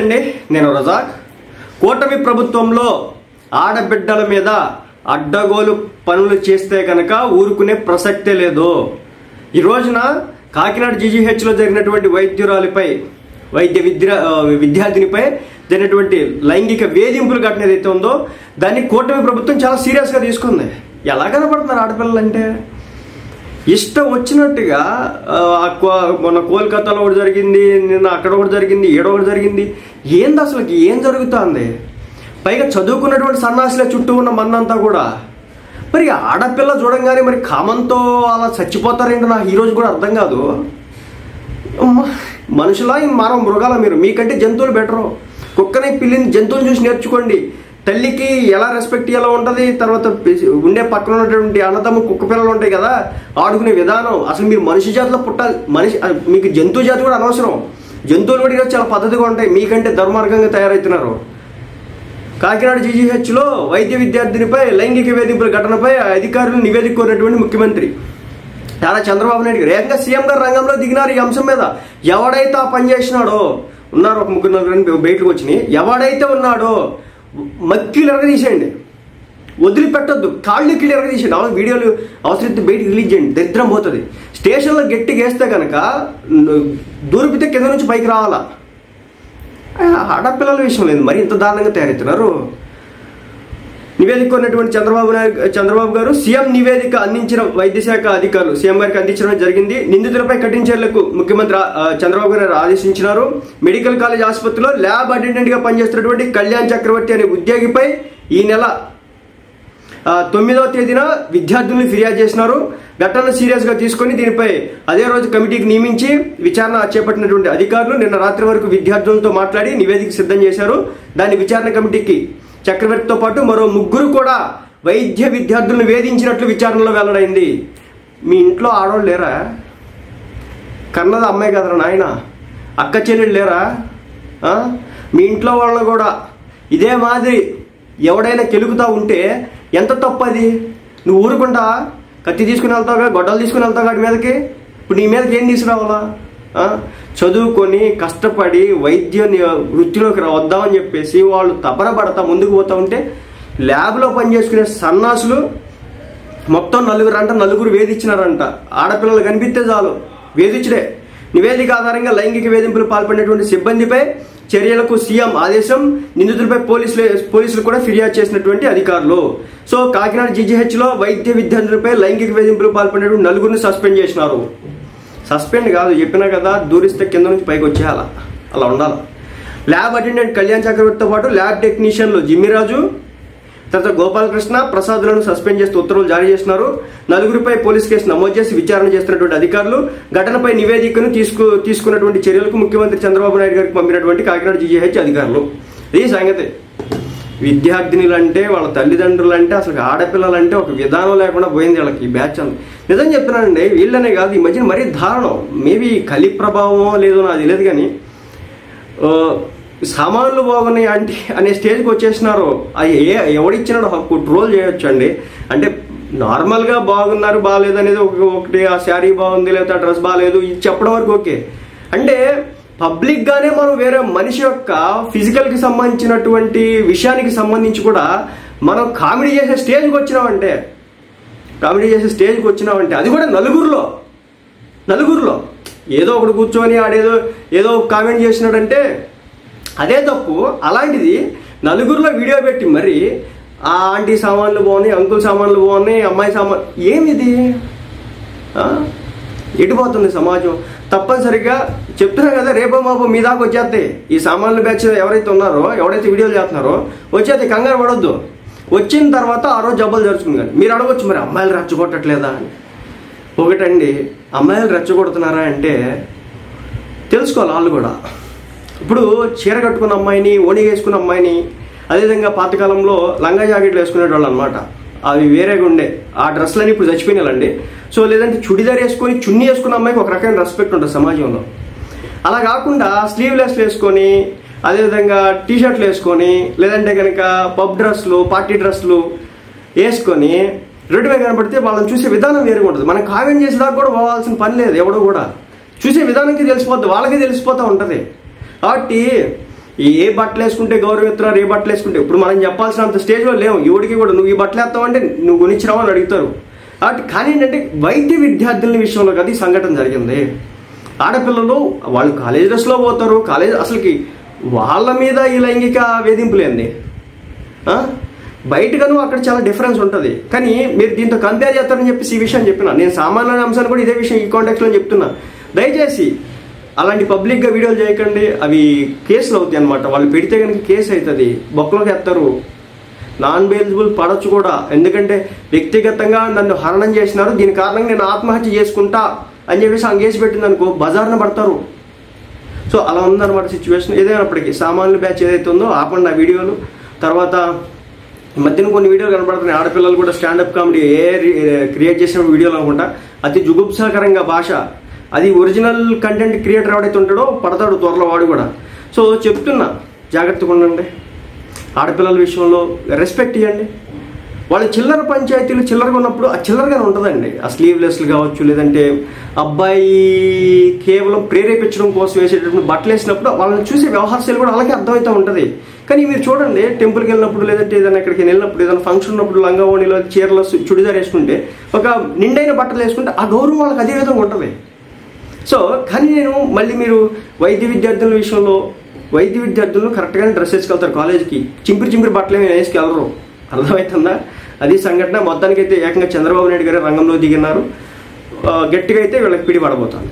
అండి నేను రజాక్. కూటమి ప్రభుత్వంలో ఆడబిడ్డల మీద అడ్డగోలు పనులు చేస్తే కనుక ఊరుకునే ప్రసక్తే లేదు. ఈ రోజున కాకినాడ జీజీహెచ్లో జరిగినటువంటి విద్యార్థినిపై జరిగినటువంటి లైంగిక వేధింపులు ఘటన ఏదైతే ఉందో దాన్ని కూటమి ప్రభుత్వం చాలా సీరియస్గా తీసుకుంది. ఎలా కనపడుతున్నారు ఆడపిల్లలు అంటే ఇష్టం వచ్చినట్టుగా. మొన్న కోల్కతాలో ఒకటి జరిగింది, నిన్న అక్కడ ఒకటి జరిగింది, ఏడో ఒకటి జరిగింది. ఏంది అసలుకి ఏం జరుగుతుంది? పైగా చదువుకున్నటువంటి సన్నాసుల చుట్టూ ఉన్న మందంతా కూడా మరి ఆడపిల్ల చూడంగానే మరి కామంతో అలా చచ్చిపోతారేంటి నాకు ఈరోజు కూడా అర్థం కాదు. మనుషులా మానవ మృగాల మీరు? మీకంటే జంతువులు బెటరు. కుక్కని పిల్లిని జంతువుని చూసి నేర్చుకోండి. తల్లికి ఎలా రెస్పెక్ట్ ఎలా ఉంటుంది, తర్వాత ఉండే పక్కన ఉన్నటువంటి అన్నదమ్ము కుక్క పిల్లలు ఉంటాయి కదా, ఆడుకునే విధానం. అసలు మీరు మనిషి జాతిలో పుట్టాలి. మీకు జంతువు జాతి కూడా అనవసరం. జంతువులు కూడా ఈరోజు చాలా పద్ధతిగా ఉంటాయి. మీకంటే దుర్మార్గంగా తయారవుతున్నారు. కాకినాడ జీజీహెచ్లో వైద్య విద్యార్థినిపై లైంగిక వేధింపుల ఘటనపై అధికారులు నివేదిక కోరినటువంటి ముఖ్యమంత్రి నారా చంద్రబాబు నాయుడు గారు ఏకంగా సీఎం గారు రంగంలో దిగినారు. ఈ అంశం మీద ఎవడైతే ఆ పని చేసినాడో, ఉన్నారు ఒక ముగ్గురు నలుగురు బయటకు వచ్చినాయి, ఎవడైతే ఉన్నాడో మక్కిలు ఎరగదీసేయండి, వదిలిపెట్టొద్దు, కాళ్ళు కిళ్ళు ఎరగదీసేయండి. వీడియోలు అవసరమైతే బయటకు రిలీజ్ చేయండి. దరిద్రం పోతుంది. స్టేషన్లో గట్టిగా వేస్తే కనుక దూరిపితే కింద నుంచి పైకి రావాలా. ఆడపిల్లల విషయం లేదు, మరి ఇంత దారుణంగా తయారవుతున్నారు. నివేదిక ఉన్నటువంటి చంద్రబాబు గారు సీఎం నివేదిక అందించిన వైద్య శాఖ అధికారులు సీఎం గారికి అందించడం జరిగింది. నిందితులపై కఠిన చర్యలకు ముఖ్యమంత్రి చంద్రబాబు గారు ఆదేశించినారు. మెడికల్ కాలేజ్ ఆసుపత్రిలో ల్యాబ్ అటెండెంట్ గా పనిచేస్తున్నటువంటి కళ్యాణ్ చక్రవర్తి అనే ఉద్యోగిపై ఈ నెల 9వ తేదీన విద్యార్థులను ఫిర్యాదు చేసినారు. ఘటనను సీరియస్ గా తీసుకుని దీనిపై అదే రోజు కమిటీకి నియమించి విచారణ చేపట్టినటువంటి అధికారులు నిన్న రాత్రి వరకు విద్యార్థులతో మాట్లాడి నివేదిక సిద్ధం చేశారు. దాని విచారణ కమిటీకి చక్రవర్తితో పాటు మరో 3 కూడా వైద్య విద్యార్థులను వేధించినట్లు విచారణలో వెల్లడైంది. మీ ఇంట్లో ఆడవాళ్ళు లేరా? కన్నది అమ్మాయి కదరా నాయన, అక్క చెల్లెళ్ళు లేరా? మీ ఇంట్లో వాళ్ళని కూడా ఇదే మాదిరి ఎవడైనా కెలుగుతా ఉంటే ఎంత తప్పది? నువ్వు ఊరుకుంటా కత్తి తీసుకుని వెళ్తావుగా, గొడ్డలు తీసుకుని వెళ్తావు వాటి మీదకి. ఇప్పుడు నీ మీదకి ఏం తీసుకురావాలా? చదువుకొని కష్టపడి వైద్య వృత్తిలోకి వద్దామని చెప్పేసి వాళ్ళు తపన పడతా ముందుకు పోతా ఉంటే ల్యాబ్లో పనిచేసుకునే సన్నాసులు మొత్తం 4 వేధించినారంట. ఆడపిల్లలు కనిపిస్తే చాలు వేధించడే. నివేదిక ఆధారంగా లైంగిక వేధింపులు పాల్పడినటువంటి సిబ్బందిపై చర్యలకు సీఎం ఆదేశం. నిందితులపై పోలీసులు కూడా ఫిర్యాదు చేసినటువంటి అధికారులు. సో కాకినాడ జీజీహెచ్లో వైద్య విద్యార్థులపై లైంగిక వేధింపులు పాల్పడినటువంటి 4 సస్పెండ్ చేసినారు. సస్పెండ్ కాదు, చెప్పినా కదా, దూరిస్తే కింద నుంచి పైకి వచ్చేయాల, అలా ఉండాలి. ల్యాబ్ అటెండెంట్ కళ్యాణ్ చక్రవర్తితో పాటు ల్యాబ్ టెక్నీషియన్లు జిమ్మిరాజు తర్వాత గోపాలకృష్ణ ప్రసాద్లను సస్పెండ్ చేస్తూ ఉత్తర్వులు జారీ చేసినారు. 4పై పోలీస్ కేసు నమోదు చేసి విచారణ చేస్తున్నటువంటి అధికారులు ఘటనపై నివేదికను తీసుకున్నటువంటి చర్యలకు ముఖ్యమంత్రి చంద్రబాబు నాయుడు గారికి పంపినటువంటి కాకినాడ జీజీహెచ్ అధికారులు. ఇది సంగతి. విద్యార్థినులంటే వాళ్ళ తల్లిదండ్రులంటే అసలు ఆడపిల్లలంటే ఒక విధానం లేకుండా పోయింది వీళ్ళకి ఈ బ్యాచ్ అంతా. నిజం చెప్తున్నానండి, వీళ్ళనే కాదు ఈ మధ్యన మరీ దారుణం. మేబీ కలి ప్రభావమో లేదో నాకు తెలియదు కానీ సామాన్లు బాగున్నాయి అనే స్టేజ్కి వచ్చేసినారు. అది ఎవడిచ్చినాడు హక్కు? ట్రోల్ చేయొచ్చు అండి. అంటే నార్మల్గా బాగున్నారు బాగాలేదు అనేది ఒకటి, ఆ శారీ బాగుంది లేదా డ్రెస్ బాగాలేదు ఇది చెప్పడం వరకు ఓకే. అంటే పబ్లిక్గానే మనం వేరే మనిషి యొక్క ఫిజికల్కి సంబంధించినటువంటి విషయానికి సంబంధించి కూడా మనం కామెడీ చేసే స్టేజ్కి వచ్చినామంటే అది కూడా నలుగురిలో ఏదో ఒకటి కూర్చొని ఏదో కామెంట్ చేసినాడంటే అదే తప్పు. అలాంటిది 4 వీడియో పెట్టి మరి ఆ ఆంటీ సామాన్లు బాగున్నాయి, అంకుల్ సామాన్లు బాగున్నాయి, అమ్మాయి సామాన్, ఏమిది? ఎటుపోతుంది సమాజం? తప్పనిసరిగా చెప్తున్నా కదా, రేపో మాపో మీ దాకా వచ్చేస్తాయి. ఈ సామాన్లు బ్యాచ్ ఎవరైతే ఉన్నారో, ఎవరైతే వీడియోలు చేస్తున్నారో వచ్చేది. కంగారు పడొద్దు. వచ్చిన తర్వాత ఆ రోజు జబ్బలు జరుచుకుంది. కానీ మీరు అడగొచ్చు, మరి అమ్మాయిలు రెచ్చగొట్టట్లేదా అని. ఒకటండి, అమ్మాయిలు రెచ్చగొడుతున్నారా అంటే తెలుసుకోవాలి వాళ్ళు కూడా. ఇప్పుడు చీర కట్టుకున్న అమ్మాయిని, ఓణి వేసుకున్న అమ్మాయిని, అదేవిధంగా పాతకాలంలో లంగా జాకెట్లు వేసుకునేవాళ్ళు అనమాట. అవి వేరేగా ఉండే. ఆ డ్రెస్లని ఇప్పుడు చచ్చిపోయినాయండి. సో లేదంటే చుడిదార్ వేసుకొని చున్నీ వేసుకున్న అమ్మాయికి ఒక రకమైన రెస్పెక్ట్ ఉంటుంది సమాజంలో. అలా కాకుండా స్లీవ్లెస్లు వేసుకొని, అదేవిధంగా టీషర్ట్లు వేసుకొని, లేదంటే కనుక పబ్ డ్రెస్లు, పార్టీ డ్రెస్లు వేసుకొని రెడీగా కనబడితే వాళ్ళని చూసే విధానం వేరుగా ఉంటుంది. మనం కామెంట్ చేసేదాకా కూడా పోవాల్సిన పని లేదు. ఎవడో కూడా చూసే విధానానికి తెలిసిపోద్ది, వాళ్ళకి తెలిసిపోతూ ఉంటుంది. కాబట్టి ఏ బట్టలు వేసుకుంటే గౌరవం ఇస్తున్నారు, ఏ బట్టలు వేసుకుంటే ఇప్పుడు మనం చెప్పాల్సినంత స్టేజ్లో లేవు. ఎవడికి కూడా నువ్వు ఈ బట్టలు వేస్తావంటే నువ్వు కొనిచ్చిరావు అని అడుగుతారు. కానీ ఏంటంటే వైద్య విద్యార్థుల విషయంలో కదా ఈ సంఘటన జరిగింది. ఆడపిల్లలు వాళ్ళు కాలేజ్ డ్రెస్లో పోతారు, కాలేజ్ అసలుకి వాళ్ళ మీద ఈ లైంగిక వేధింపులేంది. బయటగాను అక్కడ చాలా డిఫరెన్స్ ఉంటుంది. కానీ మీరు దీంతో కంపేర్ చేస్తారని చెప్పేసి ఈ విషయం చెప్పిన. నేను సామాన్య అంశాలు కూడా ఇదే విషయం ఈ కాంటాక్ట్లో చెప్తున్నా. దయచేసి అలాంటి పబ్లిక్గా వీడియోలు చేయకండి, అవి కేసులు అవుతాయి అనమాట. వాళ్ళు పెడితే కనుక కేసు అవుతుంది, బొక్కలోకి ఎత్తారు, నాన్ బెయిలబుల్ పడవచ్చు కూడా. ఎందుకంటే వ్యక్తిగతంగా నన్ను హరణం చేసినారు, దీని కారణంగా నేను ఆత్మహత్య చేసుకుంటా అని చెప్పేసి ఆ కేసు పెట్టింది అనుకో బజార్న పడతారు. సో అలా ఉందన్నమాట సిచ్యువేషన్. ఏదైనప్పటికీ సామాన్యుల బ్యాచ్ ఏదైతే ఉందో ఆపండి ఆ వీడియోలు. తర్వాత మధ్యన కొన్ని వీడియోలు కనబడుతున్నాయి, ఆడపిల్లలు కూడా స్టాండప్ కామెడీ క్రియేట్ చేసిన వీడియోలు అనుకుంటా. అతి జుగుప్సాకరంగా భాష, అది ఒరిజినల్ కంటెంట్ క్రియేటర్ ఎవడైతే ఉంటాడో పడతాడు త్వరలో వాడు కూడా. సో చెప్తున్నా జాగ్రత్తగా ఉండండి, ఆడపిల్లల విషయంలో రెస్పెక్ట్ ఇవ్వండి. వాళ్ళు చిల్లర పంచాయతీలు చిల్లరగా ఉన్నప్పుడు ఆ చిల్లరగానే ఉంటుందండి. ఆ స్లీవ్లెస్లు కావచ్చు, లేదంటే అబ్బాయి కేవలం ప్రేరేపించడం కోసం వేసేటటువంటి బట్టలు వేసినప్పుడు వాళ్ళని చూసే వ్యవహార శైలి కూడా అలాగే అర్థమవుతూ ఉంటుంది. కానీ మీరు చూడండి, టెంపుల్కి వెళ్ళినప్పుడు లేదంటే ఏదైనా ఎక్కడికి వెళ్ళినప్పుడు ఏదైనా ఫంక్షన్ ఉన్నప్పుడు లంగా ఓణిలో చీరలో చుడిదార్ వేసుకుంటే, ఒక నిండైన బట్టలు వేసుకుంటే ఆ గౌరవం వాళ్ళకి అదే విధంగా ఉంటుంది. సో కానీ నేను మళ్ళీ మీరు వైద్య విద్యార్థుల విషయంలో వైద్య విద్యార్థులను కరెక్ట్గానే డ్రెస్ వేసుకెళ్తారు కాలేజీకి, చింపిరి బట్టలు ఏమి వేసుకెళ్ళరు. అర్థమవుతుందా? అది సంఘటన. మొత్తానికైతే ఏకంగా చంద్రబాబు నాయుడు గారు రంగంలో దిగినారు. గట్టిగా అయితే వీళ్ళకి పిడి పడబోతుంది.